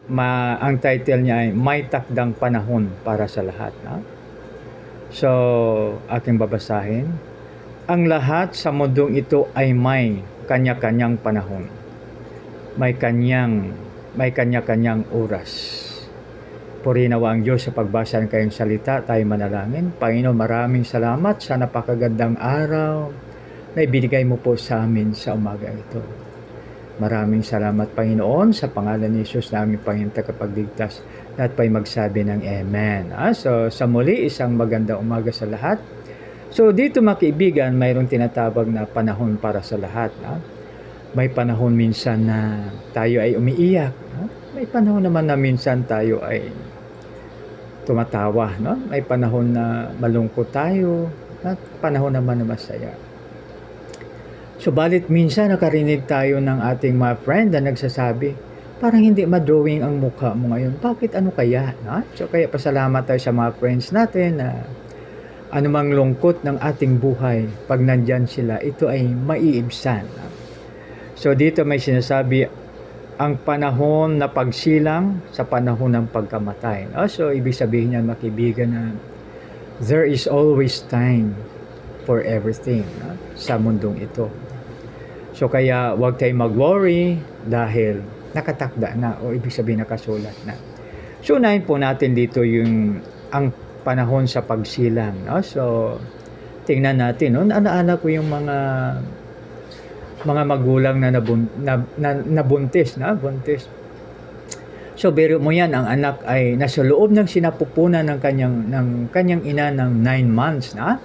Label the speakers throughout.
Speaker 1: ang title niya ay May Takdang Panahon para sa Lahat. No? So, aking babasahin. Ang lahat sa mundong ito ay may kanya-kanyang panahon. May kanya-kanyang oras. Purihin nawa ang Diyos sa pagbasa ng kayong salita. Tayo manalangin. Panginoon, maraming salamat sa napakagandang araw na ibinigay mo po sa amin sa umaga ito. Maraming salamat, Panginoon, sa pangalan ni Jesus na aming Panginoon tagapagligtas. Lahat pa'y magsabi ng Amen. So, sa muli, isang magandang umaga sa lahat. So, dito mga kaibigan, mayroong tinatawag na panahon para sa lahat. May panahon minsan na tayo ay umiiyak. May panahon naman na minsan tayo ay tumatawa. May panahon na malungkot tayo. At panahon naman na masaya. Subalit minsan nakarinig tayo ng ating mga friend na nagsasabi, parang hindi ma-drawing ang mukha mo ngayon. Bakit? Ano kaya? So kaya pasalamat tayo sa mga friends natin na anumang lungkot ng ating buhay, pag nandyan sila, ito ay maiibsan. So dito may sinasabi, ang panahon na pagsilang sa panahon ng pagkamatay. So ibig sabihin niyan, mga kaibigan, na there is always time for everything sa mundong ito. So kaya huwag tayong mag-worry dahil nakatakda na o ibig sabihin nakasulat na. So unahin po natin dito ang panahon sa pagsilang. So tingnan natin. Naaalala ko yung mga magulang na nabuntis. So biro mo yan, ang anak ay nasa loob ng sinapupunan ng kanyang ina ng 9 months na.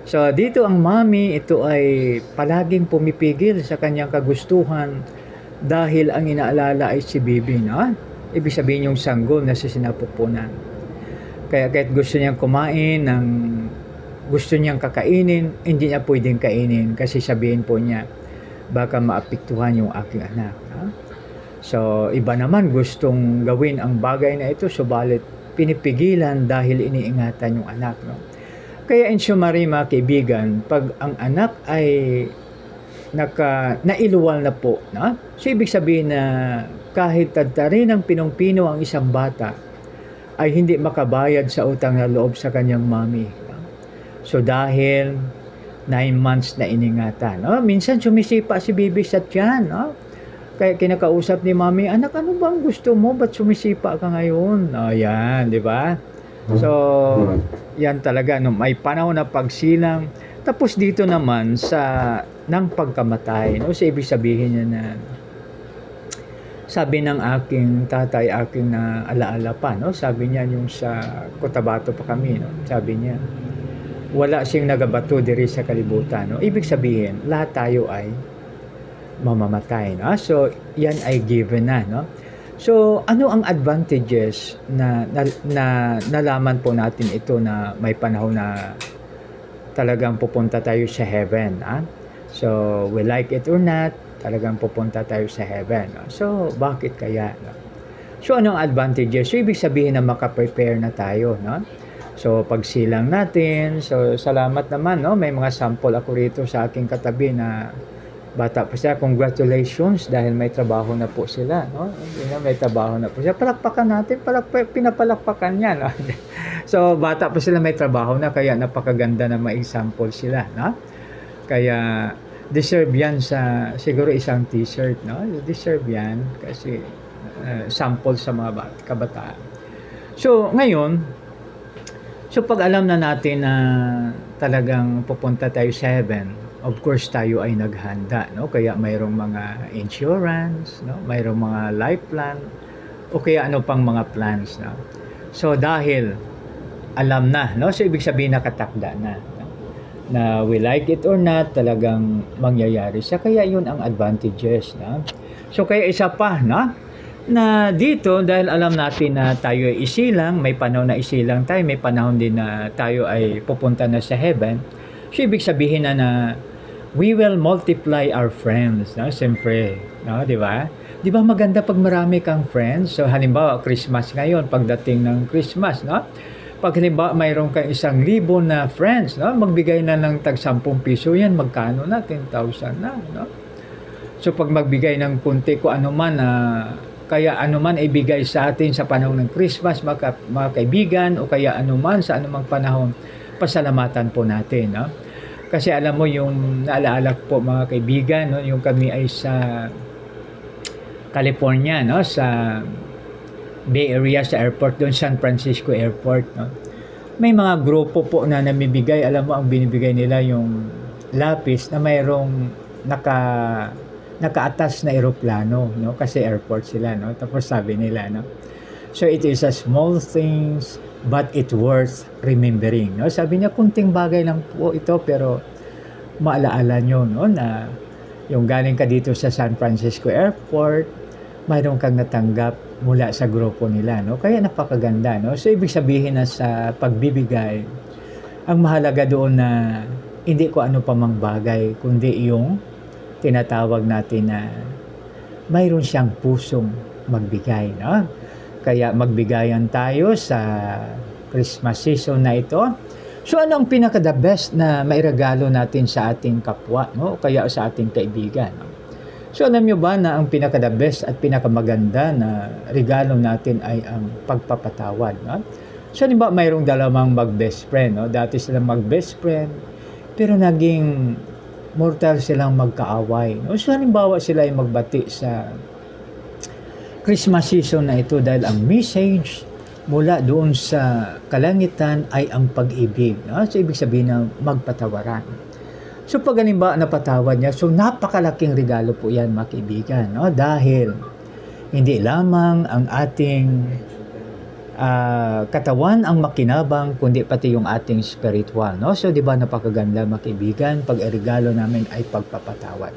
Speaker 1: So dito ang mami, ito ay palaging pumipigil sa kanyang kagustuhan dahil ang inaalala ay si baby. Ibig sabihin yung sanggol na sa sinapupunan. Kaya kahit gusto niyang kumain, gusto niyang kakainin, hindi niya pwedeng kainin kasi sabihin po niya, baka maapektuhan yung aking anak. So iba naman gustong gawin ang bagay na ito, subalit pinipigilan dahil iniingatan yung anak. Kaya in summary, mga kaibigan, pag ang anak ay nailuwal na po, so ibig sabihin na kahit tadtarin ng pinong-pino ang isang bata, ay hindi makabayad sa utang na loob sa kanyang mami. So dahil 9 months na iningatan. Minsan sumisipa si baby sa tiyan. Kaya kinakausap ni mami, anak, ano bang gusto mo? Ba't sumisipa ka ngayon? Yan, di ba? So, yan talaga, may panahon na pagsilang. Tapos dito naman ng pagkamatay. So, ibig sabihin niya na, sabi ng aking tatay, aking na alaala pa, sabi niya yung sa Cotabato pa kami, sabi niya, wala siyang nagabato diri sa kalibutan. Ibig sabihin, lahat tayo ay mamamatay. So, yan ay given na. So, ano ang advantages na nalaman po natin ito na may panahon na talagang pupunta tayo sa heaven? So, we like it or not, talagang pupunta tayo sa heaven. So, bakit kaya? So, ano ang advantages? So, ibig sabihin na makaprepare na tayo. So, pagsilang natin. So, salamat naman. May mga sample ako rito sa aking katabi na bata pa siya. Congratulations dahil may trabaho na po sila. May trabaho na po siya. Palakpakan natin. Pinapalakpakan niya. So, bata pa sila, may trabaho na. Kaya napakaganda na may example sila. Kaya, deserve yan sa siguro isang t-shirt. Deserve yan kasi sample sa mga kabataan. So, ngayon, pag alam na natin na talagang pupunta tayo sa heaven, of course, tayo ay naghanda, Kaya mayroong mga insurance, Mayroong mga life plan, o kaya ano pang mga plans, So, dahil alam na, So, ibig sabihin nakatakda na we like it or not, talagang mangyayari siya. Kaya yun ang advantages, So, kaya isa pa, na dito, dahil alam natin na tayo ay isilang, may panahon na isilang tayo, may panahon din na tayo ay pupunta na sa heaven. So, ibig sabihin na we will multiply our friends, Siyempre, di ba? Di ba maganda pag marami kang friends? So, halimbawa, Christmas ngayon, pagdating ng Christmas, Pag halimbawa, mayroon kang 1,000 na friends, magbigay na ng tag 10 piso yan, magkano na? 10,000 na, So, pag magbigay ng kunti ko ano man na kaya anuman ibigay sa atin sa panahon ng Christmas, mga kaibigan, o kaya anuman sa anumang panahon, pasalamatan po natin, no? Kasi alam mo yung naalaala ko po mga kaibigan, no, yung kami ay sa California, no, sa Bay Area, sa airport doon, San Francisco Airport, no. May mga grupo po na namibigay, alam mo ang binibigay nila yung lapis na mayroong nakaatas na eroplano, no, kasi airport sila, no. Tapos sabi nila, no, so it is a small things but it worth remembering, no. Sabi niya kunting bagay lang po ito pero maalaala nyo, no, na yung galing ka dito sa San Francisco Airport, mayroon kang natanggap mula sa grupo nila, no. Kaya napakaganda, no. So ibig sabihin na sa pagbibigay, ang mahalaga doon na hindi ko ano pa mang bagay kundi yung tinatawag natin na mayroon siyang pusong magbigay, no. Kaya magbigayan tayo sa Christmas season na ito. So ano ang pinaka-the best na mairegalo natin sa ating kapwa, no? Kaya sa ating kaibigan, no? So alam nyo ba na ang pinaka-the best at pinakamaganda na regalo natin ay ang pagpapatawad, no? So di ba mayroong dalawang mag-best friend, no? Dati silang mag-best friend pero naging mortal silang magkaaway, no? So halimbawa sila ay magbati sa Christmas season na ito dahil ang message mula doon sa kalangitan ay ang pag-ibig, no? So ibig sabihin na magpatawaran. So pag halimbawa napatawad niya, so napakalaking regalo po yan mga kaibigan, no? Dahil hindi lamang ang ating katawan ang makinabang, kundi pati yung ating spiritual, no? So di ba napakaganda mga kaibigan pag regalo namin ay pagpapatawad.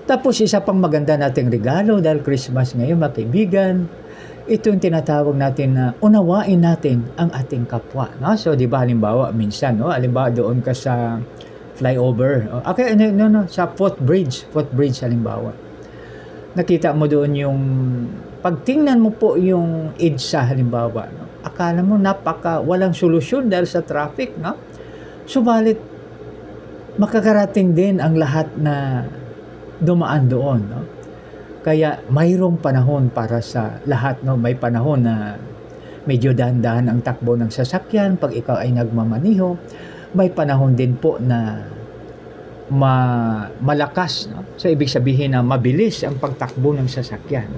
Speaker 1: Tapos isa pang maganda nating regalo dahil Christmas ngayon mga kaibigan, ito yung tinatawag natin na unawain natin ang ating kapwa, no? So di ba halimbawa minsan, no, halimbawa doon ka sa flyover, okay, no, sa footbridge halimbawa, nakita mo doon yung pagtingnan mo po yung EDSA halimbawa, no, akala mo walang solusyon dahil sa traffic, no? Subalit makakarating din ang lahat na dumaan doon, no? Kaya mayroong panahon para sa lahat, no? May panahon na medyo dahan-dahan ang takbo ng sasakyan pag ikaw ay nagmamaniho. May panahon din po na malakas, no? So ibig sabihin na mabilis ang pagtakbo ng sasakyan.